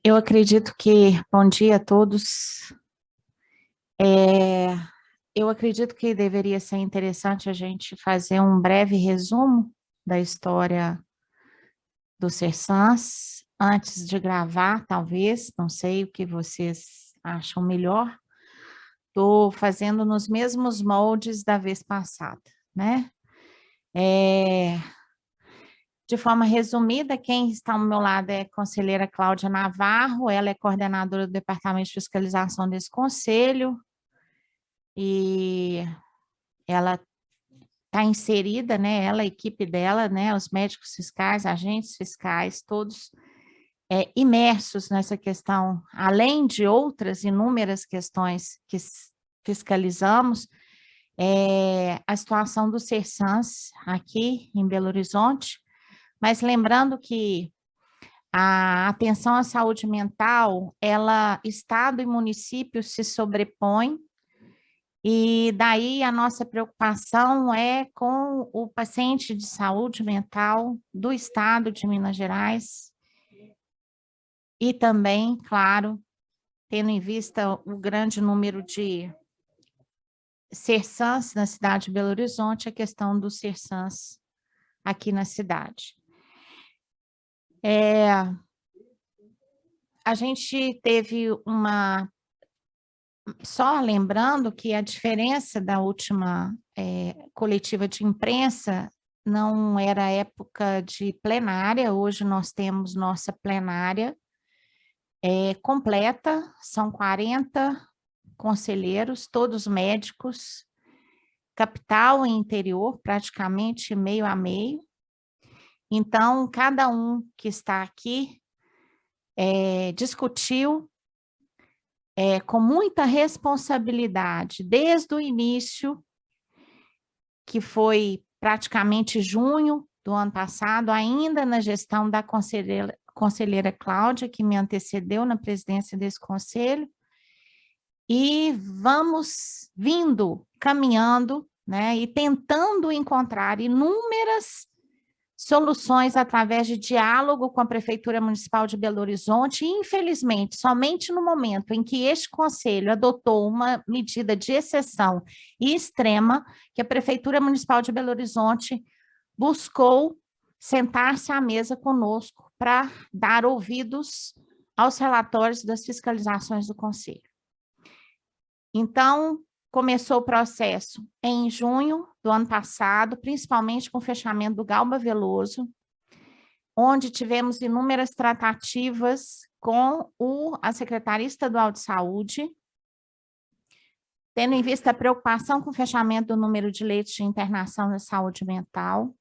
Eu acredito que, bom dia a todos. É, eu acredito que deveria ser interessante a gente fazer um breve resumo da história do Sersans, antes de gravar, talvez, não sei o que vocês acham melhor. Estou fazendo nos mesmos moldes da vez passada, né? É, de forma resumida, quem está ao meu lado é a conselheira Cláudia Navarro, ela é coordenadora do Departamento de Fiscalização desse conselho, e ela está inserida, né, ela, a equipe dela, né, os médicos fiscais, agentes fiscais, todos imersos nessa questão, além de outras inúmeras questões que fiscalizamos, a situação do Sersans aqui em Belo Horizonte, mas lembrando que a atenção à saúde mental, ela, Estado e município se sobrepõem. E daí a nossa preocupação é com o paciente de saúde mental do estado de Minas Gerais e também, claro, tendo em vista o grande número de Sersans na cidade de Belo Horizonte, a questão dos Sersans aqui na cidade. A gente teve só lembrando que a diferença da última coletiva de imprensa não era época de plenária, hoje nós temos nossa plenária completa, são 40 conselheiros, todos médicos, capital e interior, praticamente meio a meio. Então, cada um que está aqui discutiu com muita responsabilidade, desde o início, que foi praticamente junho do ano passado, ainda na gestão da conselheira Cláudia, que me antecedeu na presidência desse conselho, e vamos caminhando, né, e tentando encontrar inúmeras soluções através de diálogo com a Prefeitura Municipal de Belo Horizonte, e, infelizmente, somente no momento em que este conselho adotou uma medida de exceção e extrema, que a Prefeitura Municipal de Belo Horizonte buscou sentar-se à mesa conosco para dar ouvidos aos relatórios das fiscalizações do conselho. Então, começou o processo em junho do ano passado, principalmente com o fechamento do Galba Veloso, onde tivemos inúmeras tratativas com a Secretaria Estadual de Saúde, tendo em vista a preocupação com o fechamento do número de leitos de internação na saúde mental.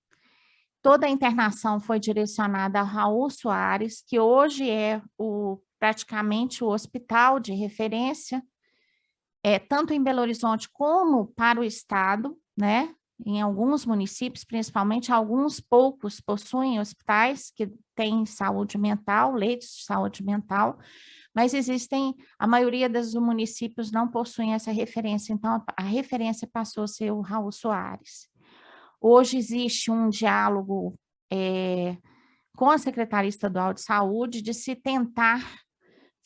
Toda a internação foi direcionada ao Raul Soares, que hoje é praticamente o hospital de referência, tanto em Belo Horizonte como para o estado, né? Em alguns municípios, principalmente, alguns poucos possuem hospitais que têm saúde mental, leitos de saúde mental, mas a maioria dos municípios não possuem essa referência, então a referência passou a ser o Raul Soares. Hoje existe um diálogo com a Secretaria Estadual de Saúde de se tentar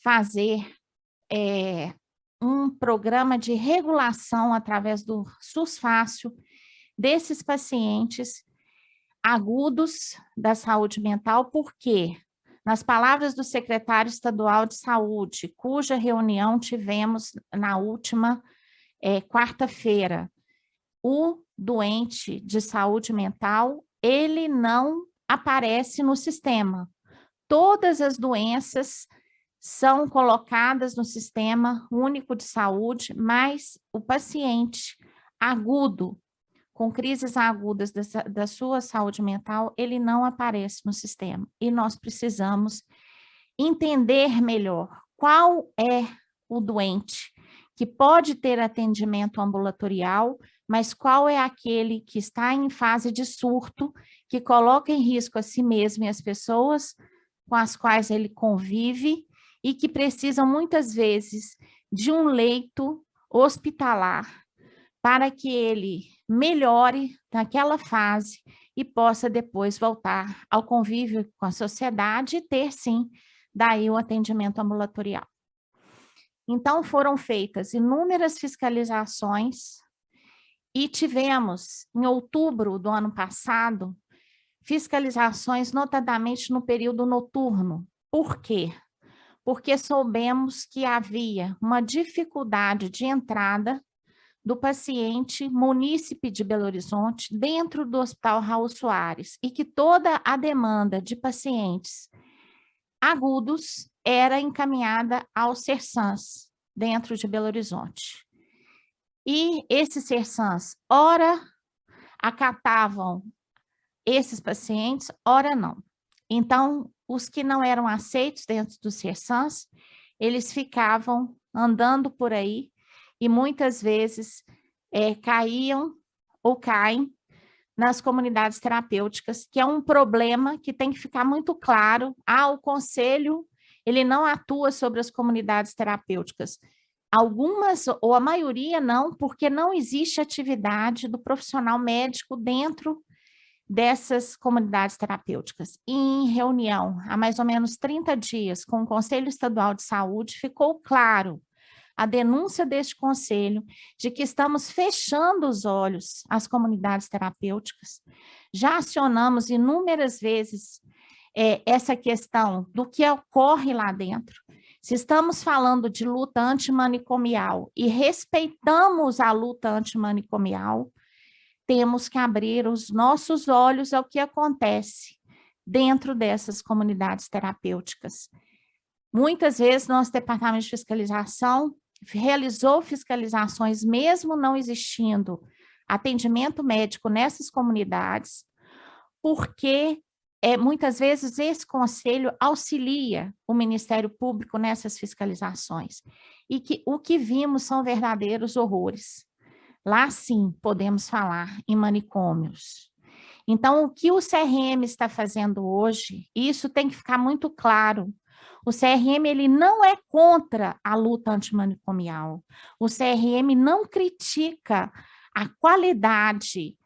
fazer um programa de regulação através do SUS Fácil desses pacientes agudos da saúde mental, porque, nas palavras do secretário estadual de saúde, cuja reunião tivemos na última quarta-feira, o doente de saúde mental, ele não aparece no sistema. Todas as doenças são colocadas no Sistema Único de Saúde, mas o paciente agudo, com crises agudas da sua saúde mental, ele não aparece no sistema. E nós precisamos entender melhor qual é o doente que pode ter atendimento ambulatorial, mas qual é aquele que está em fase de surto, que coloca em risco a si mesmo e as pessoas com as quais ele convive, e que precisam muitas vezes de um leito hospitalar para que ele melhore naquela fase e possa depois voltar ao convívio com a sociedade e ter, sim, daí o atendimento ambulatorial. Então, foram feitas inúmeras fiscalizações e tivemos, em outubro do ano passado, fiscalizações notadamente no período noturno. Por quê? Porque soubemos que havia uma dificuldade de entrada do paciente munícipe de Belo Horizonte dentro do Hospital Raul Soares e que toda a demanda de pacientes agudos era encaminhada ao Sersans, dentro de Belo Horizonte. E esses Sersans, ora acatavam esses pacientes, ora não. Então, os que não eram aceitos dentro dos Sersans, eles ficavam andando por aí e muitas vezes caíam ou caem nas comunidades terapêuticas, que é um problema que tem que ficar muito claro. O conselho, ele não atua sobre as comunidades terapêuticas. Algumas, ou a maioria, não, porque não existe atividade do profissional médico dentro dessas comunidades terapêuticas. E em reunião, há mais ou menos 30 dias, com o Conselho Estadual de Saúde, ficou claro a denúncia deste conselho de que estamos fechando os olhos às comunidades terapêuticas. Já acionamos inúmeras vezes essa questão do que ocorre lá dentro. Se estamos falando de luta antimanicomial e respeitamos a luta antimanicomial, temos que abrir os nossos olhos ao que acontece dentro dessas comunidades terapêuticas. Muitas vezes, nosso departamento de fiscalização realizou fiscalizações, mesmo não existindo atendimento médico nessas comunidades, porque muitas vezes esse conselho auxilia o Ministério Público nessas fiscalizações. E que o que vimos são verdadeiros horrores. Lá sim podemos falar em manicômios. Então, o que o CRM está fazendo hoje, isso tem que ficar muito claro. O CRM, ele não é contra a luta antimanicomial. O CRM não critica a qualidade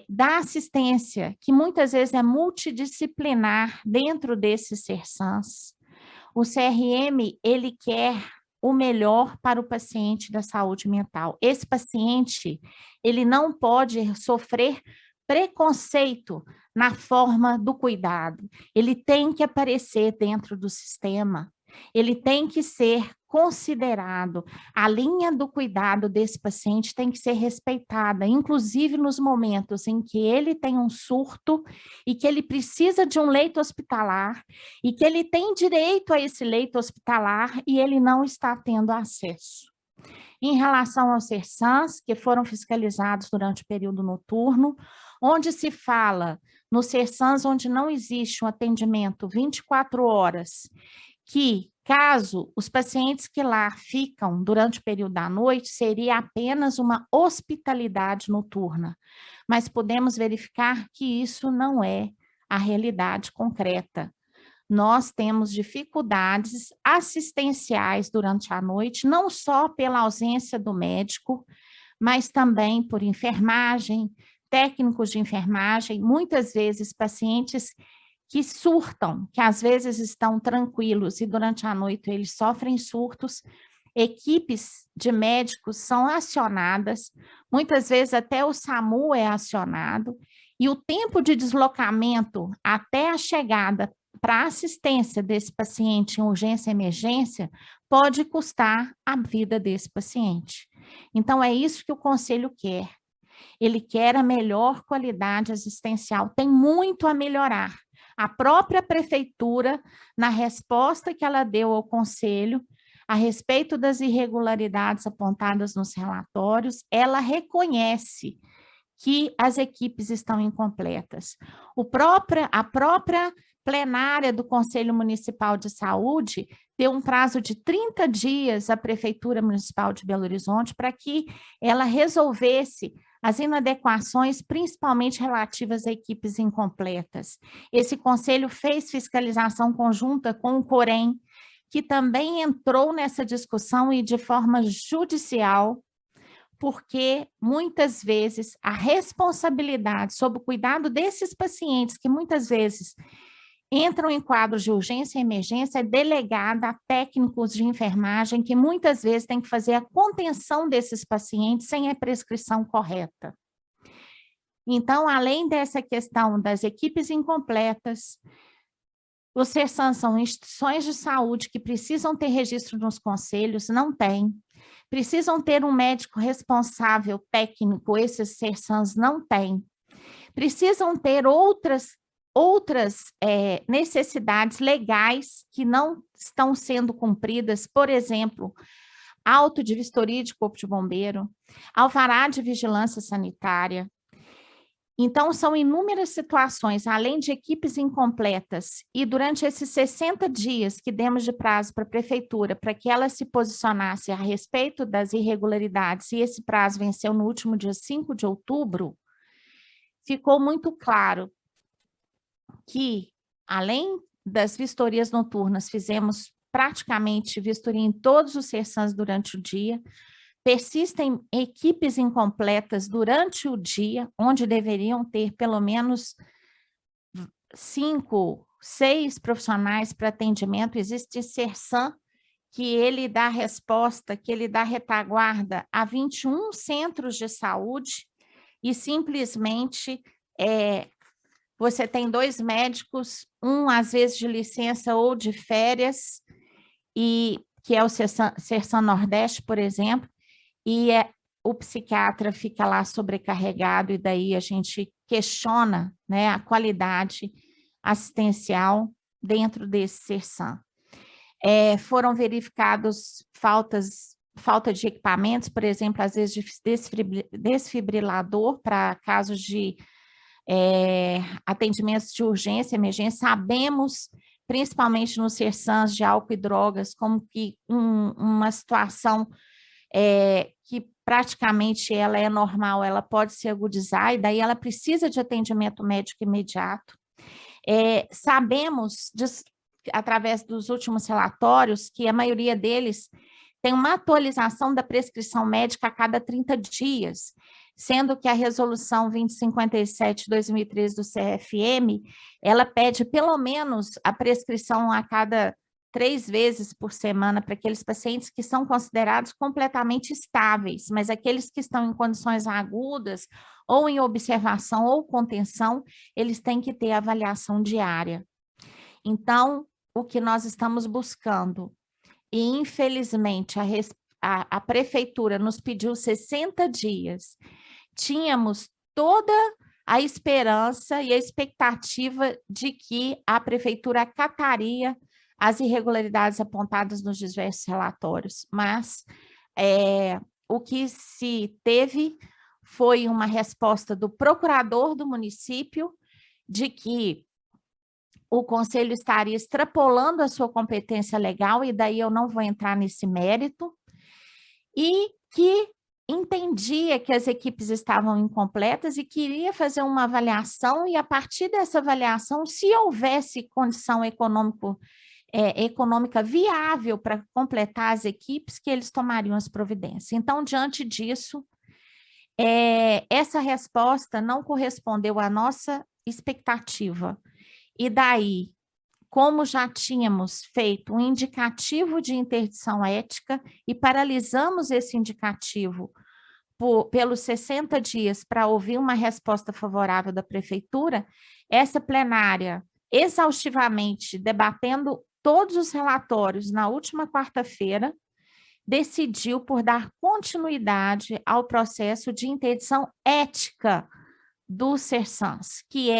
da assistência, que muitas vezes é multidisciplinar dentro desses Sersans. O CRM, ele quer o melhor para o paciente da saúde mental. Esse paciente, ele não pode sofrer preconceito na forma do cuidado. Ele tem que aparecer dentro do sistema, ele tem que ser considerado. A linha do cuidado desse paciente tem que ser respeitada, inclusive nos momentos em que ele tem um surto e que ele precisa de um leito hospitalar e que ele tem direito a esse leito hospitalar e ele não está tendo acesso. Em relação aos Sersans, que foram fiscalizados durante o período noturno, onde se fala nos Sersans onde não existe um atendimento 24 horas, que caso os pacientes que lá ficam durante o período da noite, seria apenas uma hospitalidade noturna, mas podemos verificar que isso não é a realidade concreta. Nós temos dificuldades assistenciais durante a noite, não só pela ausência do médico, mas também por enfermagem, técnicos de enfermagem, muitas vezes pacientes que surtam, que às vezes estão tranquilos e durante a noite eles sofrem surtos, equipes de médicos são acionadas, muitas vezes até o SAMU é acionado, e o tempo de deslocamento até a chegada para a assistência desse paciente em urgência e emergência pode custar a vida desse paciente. Então, é isso que o conselho quer. Ele quer a melhor qualidade assistencial, tem muito a melhorar. A própria prefeitura, na resposta que ela deu ao conselho, a respeito das irregularidades apontadas nos relatórios, ela reconhece que as equipes estão incompletas. A própria plenária do Conselho Municipal de Saúde deu um prazo de 30 dias à Prefeitura Municipal de Belo Horizonte para que ela resolvesse as inadequações, principalmente relativas a equipes incompletas. Esse conselho fez fiscalização conjunta com o Corém, que também entrou nessa discussão e de forma judicial, porque muitas vezes a responsabilidade sobre o cuidado desses pacientes, que muitas vezes entram em quadros de urgência e emergência, é delegada a técnicos de enfermagem que muitas vezes têm que fazer a contenção desses pacientes sem a prescrição correta. Então, além dessa questão das equipes incompletas, os CERSAM são instituições de saúde que precisam ter registro nos conselhos, não tem. Precisam ter um médico responsável técnico, esses CERSAMs não têm. Precisam ter outras necessidades legais que não estão sendo cumpridas, por exemplo, auto de vistoria de corpo de bombeiro, alvará de vigilância sanitária. Então, são inúmeras situações, além de equipes incompletas, e durante esses 60 dias que demos de prazo para a prefeitura, para que ela se posicionasse a respeito das irregularidades, e esse prazo venceu no último dia 5 de outubro, ficou muito claro que, além das vistorias noturnas, fizemos praticamente vistoria em todos os CERSAMs durante o dia, persistem equipes incompletas durante o dia, onde deveriam ter pelo menos 5, 6 profissionais para atendimento. Existe CERSAM que ele dá resposta, que ele dá retaguarda a 21 centros de saúde e simplesmente você tem 2 médicos, um às vezes de licença ou de férias, e que é o CERSAM Nordeste, por exemplo, e o psiquiatra fica lá sobrecarregado, e daí a gente questiona, né, a qualidade assistencial dentro desse CERSAM. Foram verificados falta de equipamentos, por exemplo, às vezes de desfibrilador para casos de atendimentos de urgência, emergência. Sabemos, principalmente nos CERSAMs de álcool e drogas, como que uma situação que praticamente ela é normal, ela pode se agudizar, e daí ela precisa de atendimento médico imediato. Sabemos, através dos últimos relatórios, que a maioria deles tem uma atualização da prescrição médica a cada 30 dias, sendo que a resolução 2057 de 2013 do CFM, ela pede pelo menos a prescrição a cada 3 vezes por semana para aqueles pacientes que são considerados completamente estáveis, mas aqueles que estão em condições agudas, ou em observação ou contenção, eles têm que ter avaliação diária. Então, o que nós estamos buscando, e infelizmente a prefeitura nos pediu 60 dias, tínhamos toda a esperança e a expectativa de que a prefeitura acataria as irregularidades apontadas nos diversos relatórios, mas o que se teve foi uma resposta do procurador do município de que o conselho estaria extrapolando a sua competência legal, e daí eu não vou entrar nesse mérito, e que entendia que as equipes estavam incompletas e queria fazer uma avaliação, e a partir dessa avaliação, se houvesse condição econômica viável para completar as equipes, que eles tomariam as providências. Então, diante disso, essa resposta não correspondeu à nossa expectativa. E daí, como já tínhamos feito um indicativo de interdição ética e paralisamos esse indicativo pelos 60 dias para ouvir uma resposta favorável da prefeitura, essa plenária, exaustivamente debatendo todos os relatórios na última quarta-feira, decidiu por dar continuidade ao processo de interdição ética dos CERSAMs, que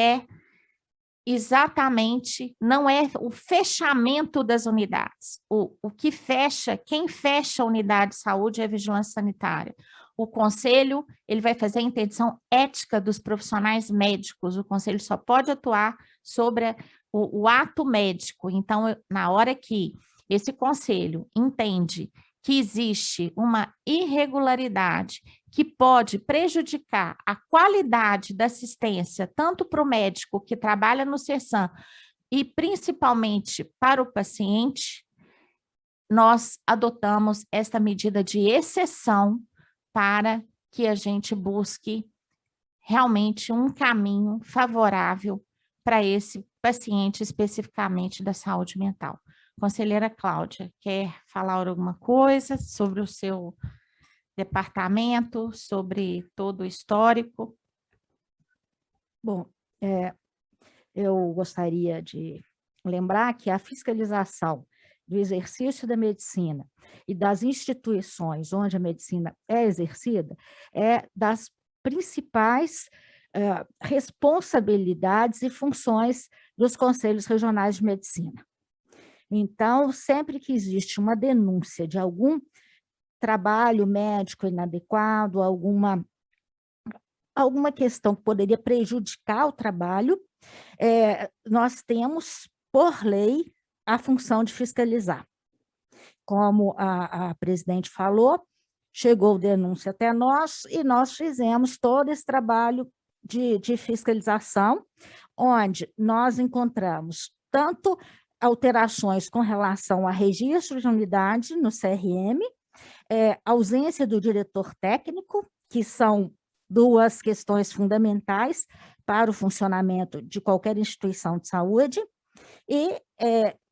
exatamente, não é o fechamento das unidades. O que fecha, quem fecha a unidade de saúde é a vigilância sanitária. O conselho, ele vai fazer a interdição ética dos profissionais médicos. O conselho só pode atuar sobre o ato médico. Então, na hora que esse conselho entende que existe uma irregularidade que pode prejudicar a qualidade da assistência, tanto para o médico que trabalha no CERSAM e principalmente para o paciente, nós adotamos esta medida de exceção para que a gente busque realmente um caminho favorável para esse paciente especificamente da saúde mental. Conselheira Cláudia, quer falar alguma coisa sobre o seu departamento, sobre todo o histórico? Bom, eu gostaria de lembrar que a fiscalização do exercício da medicina e das instituições onde a medicina é exercida é das principais responsabilidades e funções dos conselhos regionais de medicina. Então, sempre que existe uma denúncia de algum trabalho médico inadequado, alguma questão que poderia prejudicar o trabalho, nós temos, por lei, a função de fiscalizar. Como a presidente falou, chegou denúncia até nós e nós fizemos todo esse trabalho de fiscalização, onde nós encontramos tanto alterações com relação a registro de unidade no CRM, ausência do diretor técnico, que são duas questões fundamentais para o funcionamento de qualquer instituição de saúde, e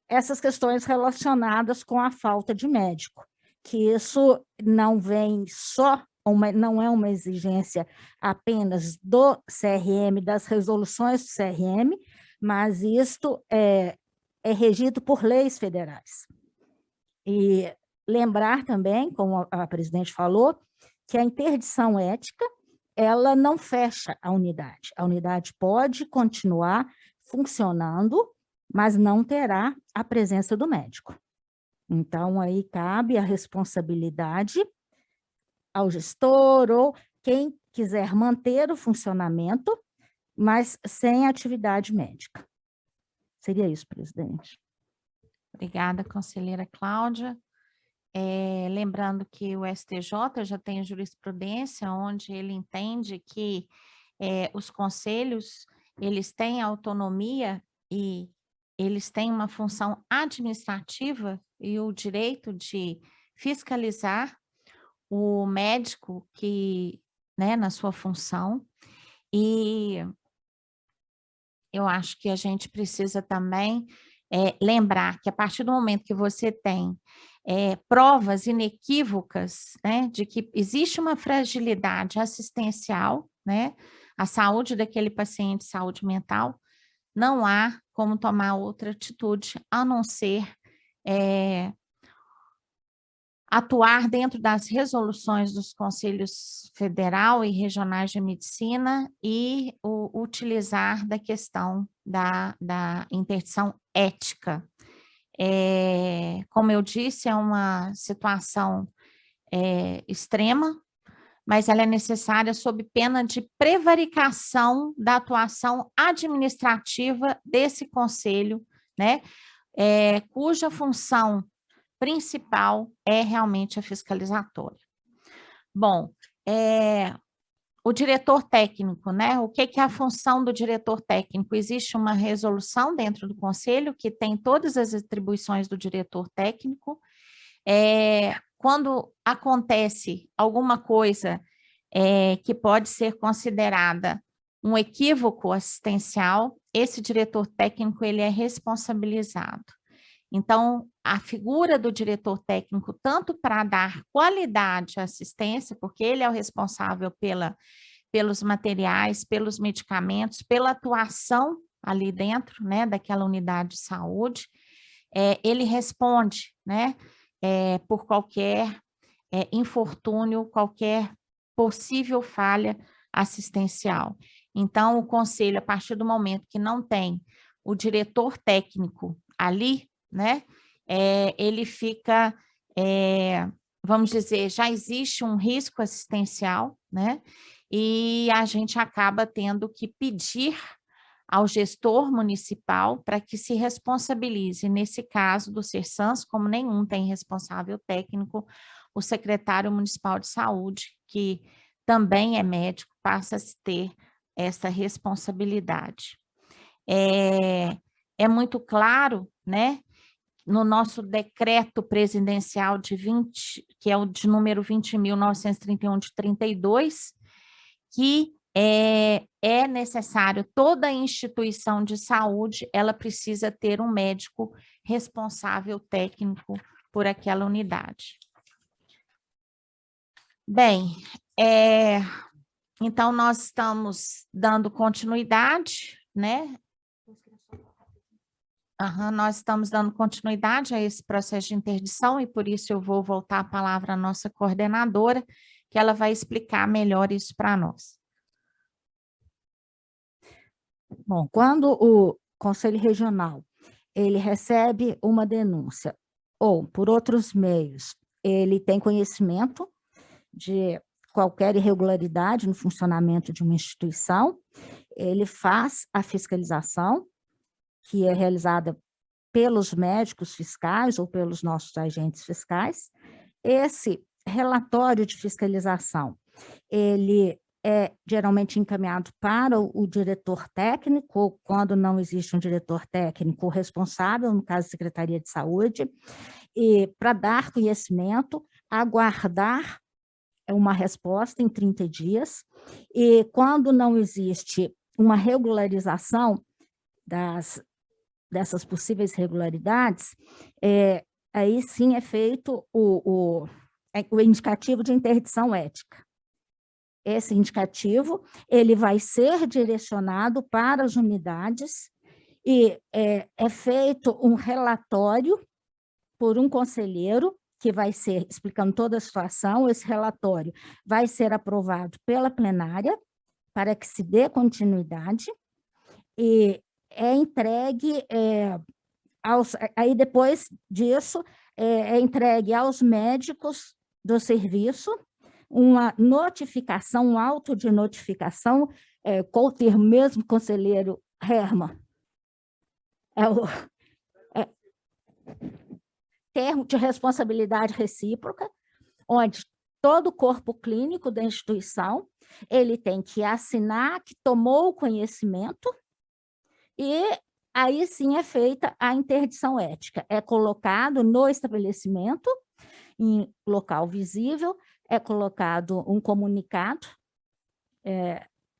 essas questões relacionadas com a falta de médico, que isso não vem só, não é uma exigência apenas do CRM, das resoluções do CRM, mas isto é regido por leis federais. E lembrar também, como a presidente falou, que a interdição ética, ela não fecha a unidade pode continuar funcionando, mas não terá a presença do médico. Então, aí cabe a responsabilidade ao gestor ou quem quiser manter o funcionamento, mas sem atividade médica. Seria isso, presidente. Obrigada, conselheira Cláudia. Lembrando que o STJ já tem jurisprudência onde ele entende que os conselhos, eles têm autonomia e eles têm uma função administrativa e o direito de fiscalizar o médico que, né, na sua função. E eu acho que a gente precisa também lembrar que a partir do momento que você tem provas inequívocas, né, de que existe uma fragilidade assistencial, né, a saúde daquele paciente, saúde mental, não há como tomar outra atitude a não ser atuar dentro das resoluções dos conselhos federal e regionais de medicina e utilizar da questão da interdição ética. Como eu disse, é uma situação extrema, mas ela é necessária sob pena de prevaricação da atuação administrativa desse conselho, né, cuja função principal é realmente a fiscalizatória. Bom, o diretor técnico, né? O que é a função do diretor técnico? Existe uma resolução dentro do conselho que tem todas as atribuições do diretor técnico. Quando acontece alguma coisa que pode ser considerada um equívoco assistencial, esse diretor técnico ele é responsabilizado. Então, a figura do diretor técnico, tanto para dar qualidade à assistência, porque ele é o responsável pelos materiais, pelos medicamentos, pela atuação ali dentro, né, daquela unidade de saúde, ele responde, né, por qualquer infortúnio, qualquer possível falha assistencial. Então, o conselho, a partir do momento que não tem o diretor técnico ali, né, ele fica, vamos dizer, já existe um risco assistencial, né, e a gente acaba tendo que pedir ao gestor municipal para que se responsabilize, nesse caso do CERSANS, como nenhum tem responsável técnico, o secretário municipal de saúde, que também é médico, passa a ter essa responsabilidade. É muito claro, né, no nosso decreto presidencial que é o de número 20.931 de 32, que é necessário, toda instituição de saúde, ela precisa ter um médico responsável técnico por aquela unidade. Bem, então nós estamos dando continuidade, né? Nós estamos dando continuidade a esse processo de interdição e por isso eu vou voltar a palavra à nossa coordenadora, que ela vai explicar melhor isso para nós. Bom, quando o Conselho Regional ele recebe uma denúncia ou por outros meios ele tem conhecimento de qualquer irregularidade no funcionamento de uma instituição, ele faz a fiscalização, que é realizada pelos médicos fiscais ou pelos nossos agentes fiscais. Esse relatório de fiscalização, ele é geralmente encaminhado para o diretor técnico, ou quando não existe um diretor técnico responsável, no caso, Secretaria de Saúde, e para dar conhecimento, aguardar uma resposta em 30 dias, e quando não existe uma regularização dessas possíveis irregularidades, aí sim é feito o indicativo de interdição ética. Esse indicativo, ele vai ser direcionado para as unidades e é feito um relatório por um conselheiro que vai ser explicando toda a situação. Esse relatório vai ser aprovado pela plenária para que se dê continuidade e é entregue aí depois disso é entregue aos médicos do serviço uma notificação, um auto de notificação, com o termo mesmo, conselheiro Herman, termo de responsabilidade recíproca, onde todo o corpo clínico da instituição, ele tem que assinar que tomou o conhecimento e aí sim é feita a interdição ética. É colocado no estabelecimento, em local visível, é colocado um comunicado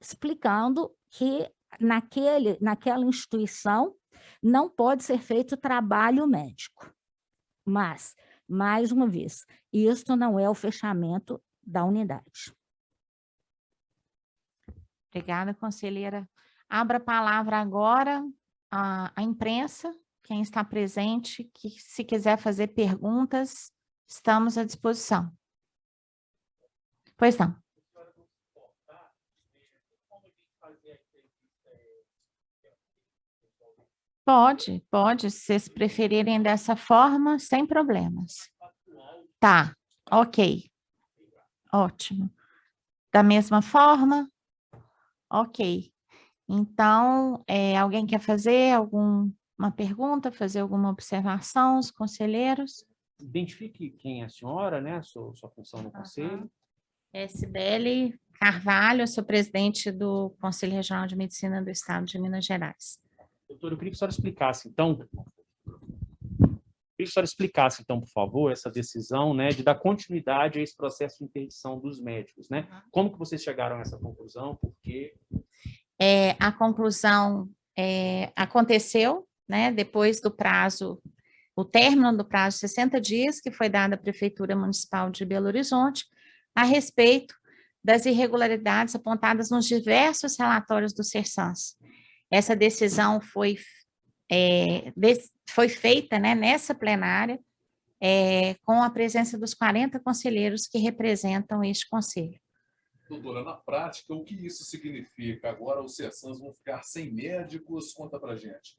explicando que naquela instituição não pode ser feito trabalho médico. Mas, mais uma vez, isso não é o fechamento da unidade. Obrigada, conselheira. Abra a palavra agora à imprensa, quem está presente, que se quiser fazer perguntas, estamos à disposição. Pois não. Pode, se vocês preferirem dessa forma, sem problemas. Tá, ok. Ótimo. Da mesma forma? Ok. Então, alguém quer fazer alguma pergunta, fazer alguma observação, os conselheiros? Identifique quem é a senhora, né, a sua função no conselho. Sibeli Carvalho, sou presidente do Conselho Regional de Medicina do Estado de Minas Gerais. Doutora, eu queria que a senhora explicasse, então, por favor, essa decisão, né, de dar continuidade a esse processo de interdição dos médicos, né? Como que vocês chegaram a essa conclusão? Por quê? A conclusão aconteceu, né, depois do prazo, o término do prazo de 60 dias, que foi dado à Prefeitura Municipal de Belo Horizonte, a respeito das irregularidades apontadas nos diversos relatórios do CERSANS. Essa decisão foi feita, né, nessa plenária, com a presença dos 40 conselheiros que representam este conselho. Doutora, na prática, o que isso significa? Agora os CERSANS vão ficar sem médicos? Conta para a gente.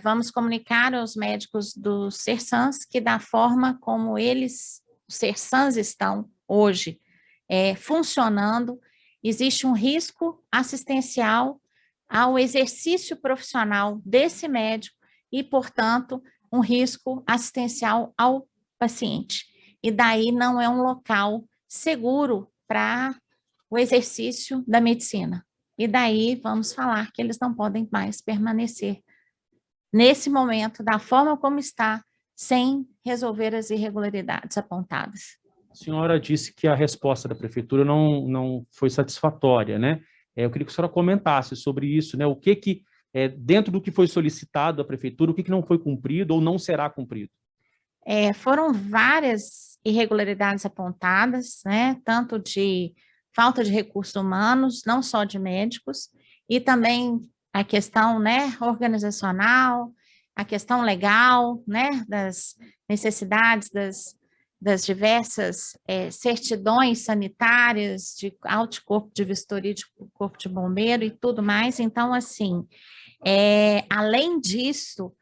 Vamos comunicar aos médicos do CERSANS que da forma como os CERSANS estão hoje funcionando, existe um risco assistencial ao exercício profissional desse médico e, portanto, um risco assistencial ao paciente. E daí não é um local seguro para o exercício da medicina. E daí vamos falar que eles não podem mais permanecer nesse momento, da forma como está, sem resolver as irregularidades apontadas. A senhora disse que a resposta da prefeitura não foi satisfatória, né? Eu queria que a senhora comentasse sobre isso, né? O que dentro do que foi solicitado à prefeitura, o que não foi cumprido ou não será cumprido? Foram várias irregularidades apontadas, né? Tanto de falta de recursos humanos, não só de médicos, e também a questão, né, organizacional, a questão legal, né, das necessidades das diversas certidões sanitárias, de corpo de vistoria, de corpo de bombeiro e tudo mais. Então, assim, além disso,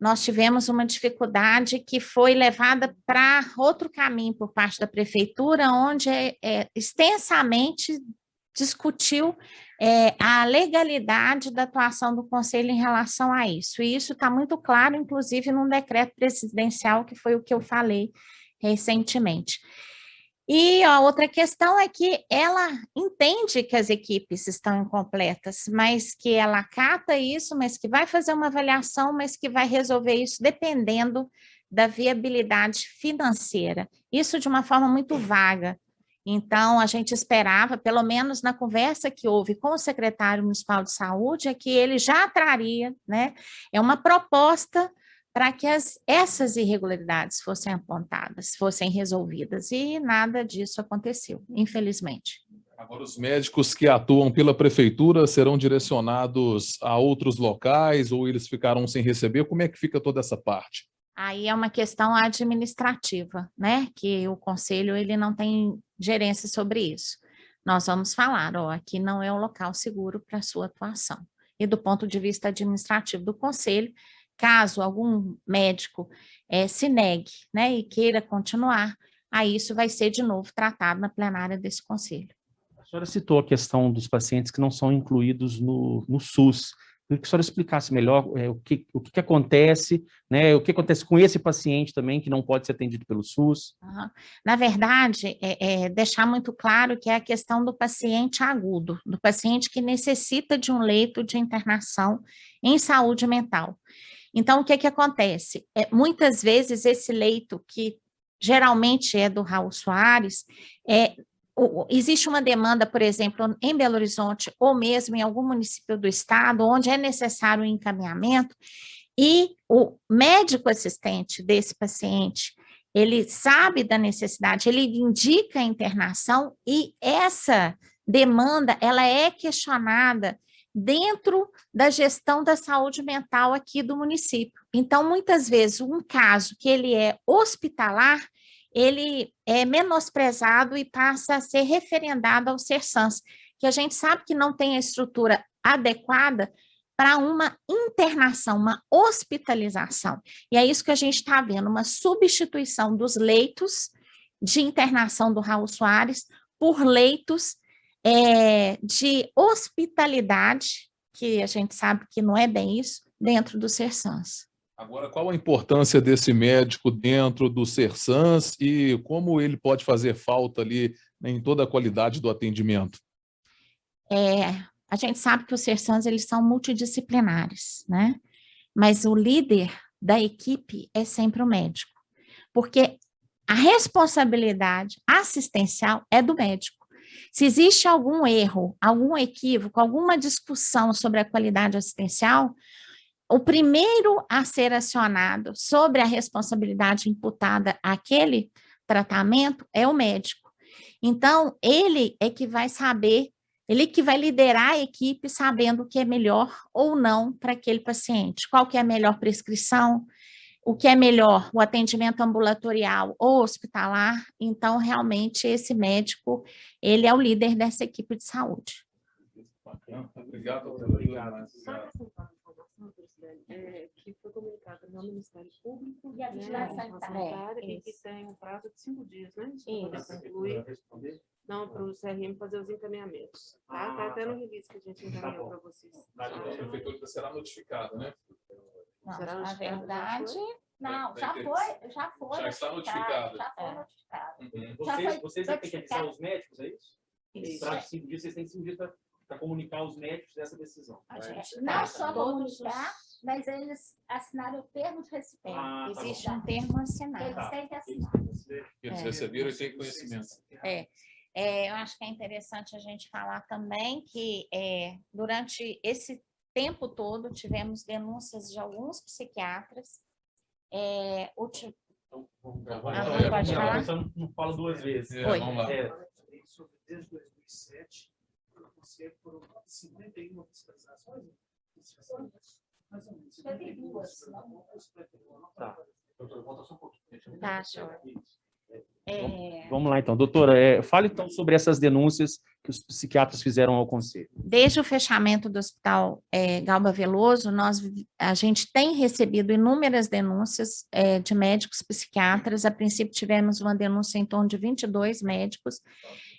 nós tivemos uma dificuldade que foi levada para outro caminho por parte da prefeitura, onde extensamente discutiu a legalidade da atuação do conselho em relação a isso. E isso está muito claro, inclusive, num decreto presidencial, que foi o que eu falei recentemente. E a outra questão é que ela entende que as equipes estão incompletas, mas que ela acata isso, mas que vai fazer uma avaliação, mas que vai resolver isso dependendo da viabilidade financeira. Isso de uma forma muito vaga. Então, a gente esperava, pelo menos na conversa que houve com o secretário municipal de saúde, é que ele já traria, né, uma proposta para que essas irregularidades fossem apontadas, fossem resolvidas, e nada disso aconteceu, infelizmente. Agora, os médicos que atuam pela prefeitura serão direcionados a outros locais ou eles ficarão sem receber? Como é que fica toda essa parte? Aí é uma questão administrativa, né, que o conselho ele não tem gerência sobre isso. Nós vamos falar, aqui não é um local seguro para a sua atuação. E do ponto de vista administrativo do conselho, caso algum médico se negue, né, e queira continuar, aí isso vai ser de novo tratado na plenária desse conselho. A senhora citou a questão dos pacientes que não são incluídos no SUS. Eu queria que a senhora explicasse melhor o que acontece, né, o que acontece com esse paciente também, que não pode ser atendido pelo SUS. Na verdade, deixar muito claro que é a questão do paciente agudo, do paciente que necessita de um leito de internação em saúde mental. Então, o que acontece? Muitas vezes esse leito, que geralmente é do Raul Soares, existe uma demanda, por exemplo, em Belo Horizonte, ou mesmo em algum município do estado, onde é necessário um encaminhamento, e o médico assistente desse paciente, ele sabe da necessidade, ele indica a internação, e essa demanda, ela é questionada dentro da gestão da saúde mental aqui do município. Então, muitas vezes, um caso que ele é hospitalar, ele é menosprezado e passa a ser referendado ao Sersans, que a gente sabe que não tem a estrutura adequada para uma internação, uma hospitalização. E é isso que a gente está vendo, uma substituição dos leitos de internação do Raul Soares por leitos de hospitalidade, que a gente sabe que não é bem isso, dentro do Sersans. Agora, qual a importância desse médico dentro do Sersans e como ele pode fazer falta ali em toda a qualidade do atendimento? A gente sabe que os Sersans, eles são multidisciplinares, né? Mas o líder da equipe é sempre o médico, porque a responsabilidade assistencial é do médico. Se existe algum erro, algum equívoco, alguma discussão sobre a qualidade assistencial, o primeiro a ser acionado sobre a responsabilidade imputada àquele tratamento é o médico. Então, ele é que vai saber, ele que vai liderar a equipe sabendo o que é melhor ou não para aquele paciente, qual que é a melhor prescrição, o que é melhor, o atendimento ambulatorial ou hospitalar. Então, realmente, esse médico, ele é o líder dessa equipe de saúde. Obrigado. Que foi comunicado no Ministério Público E a vigilância sanitária, e que tem um prazo de 5 dias, né? Para concluir, não, para o CRM fazer os encaminhamentos. Tá até no release que a gente encaminhou para vocês. A prefeitura será notificada, né? Não, Será na notificado? verdade, não, já foi Já está notificado. Já foi notificado. Vocês têm que avisar os médicos, é isso? Isso. Prazo de 5 dias, vocês têm 5 dias para para comunicar aos médicos dessa decisão. Não só comunicar, mas eles assinaram o termo de recipente. Existe um termo assinado. Eles têm que assinar. Eles receberam e têm conhecimento. Eu acho que é interessante a gente falar também que durante esse tempo todo tivemos denúncias de alguns psiquiatras. Então, vamos gravar. Pode falar? Só não falo duas vezes. Oi. Vamos lá. Desde 2007, você foram 51 fiscalizações? Mais ou menos. 52. Tá. Doutora, volta só um pouquinho. Tá, show. Vamos lá, então. Doutora, fale então sobre essas denúncias que os psiquiatras fizeram ao Conselho. Desde o fechamento do Hospital Galba Veloso, a gente tem recebido inúmeras denúncias de médicos psiquiatras. A princípio, tivemos uma denúncia em torno de 22 médicos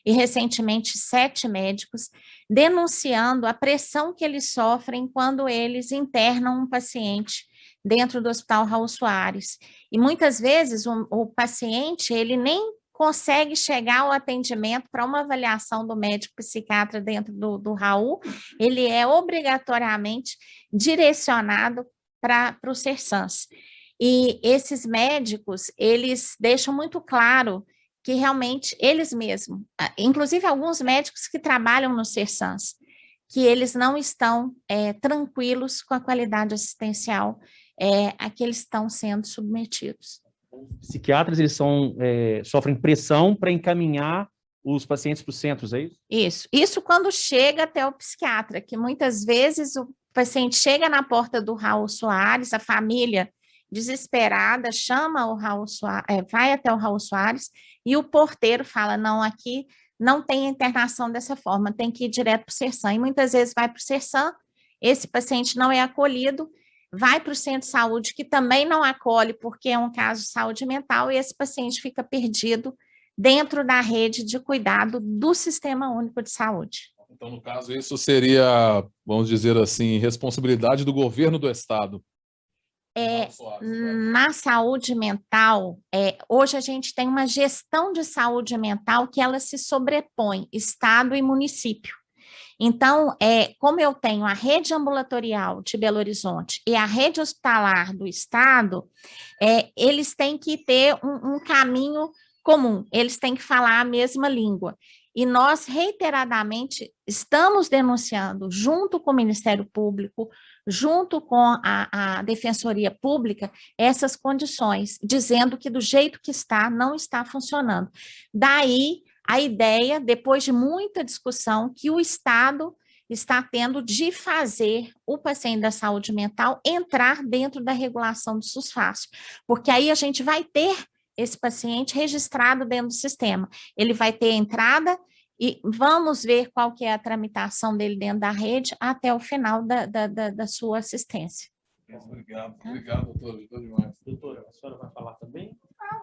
e, recentemente, 7 médicos denunciando a pressão que eles sofrem quando eles internam um paciente dentro do Hospital Raul Soares. E, muitas vezes, o paciente ele nem consegue chegar ao atendimento para uma avaliação do médico psiquiatra dentro do Raul, ele é obrigatoriamente direcionado para o Sersans. E esses médicos, eles deixam muito claro que realmente eles mesmos, inclusive alguns médicos que trabalham no Sersans, que eles não estão tranquilos com a qualidade assistencial a que eles estão sendo submetidos. Os psiquiatras, eles sofrem pressão para encaminhar os pacientes para os centros, é isso? Isso quando chega até o psiquiatra, que muitas vezes o paciente chega na porta do Raul Soares, a família desesperada chama o Raul Soares, vai até o Raul Soares, e o porteiro fala, não, aqui não tem internação dessa forma, tem que ir direto para o Sersan, e muitas vezes vai para o Sersan, esse paciente não é acolhido, vai para o centro de saúde, que também não acolhe, porque é um caso de saúde mental, e esse paciente fica perdido dentro da rede de cuidado do Sistema Único de Saúde. Então, no caso, isso seria, vamos dizer assim, responsabilidade do governo do Estado. Na saúde mental, hoje a gente tem uma gestão de saúde mental que ela se sobrepõe, Estado e município. Então, como eu tenho a rede ambulatorial de Belo Horizonte e a rede hospitalar do Estado, eles têm que ter um caminho comum, eles têm que falar a mesma língua. E nós, reiteradamente, estamos denunciando, junto com o Ministério Público, junto com a Defensoria Pública, essas condições, dizendo que do jeito que está, não está funcionando. Daí, a ideia, depois de muita discussão, que o Estado está tendo de fazer o paciente da saúde mental entrar dentro da regulação do SUS-Fácil, porque aí a gente vai ter esse paciente registrado dentro do sistema. Ele vai ter entrada e vamos ver qual que é a tramitação dele dentro da rede até o final da sua assistência. Obrigado, doutor. Ajudou demais. Doutora, a senhora vai falar também?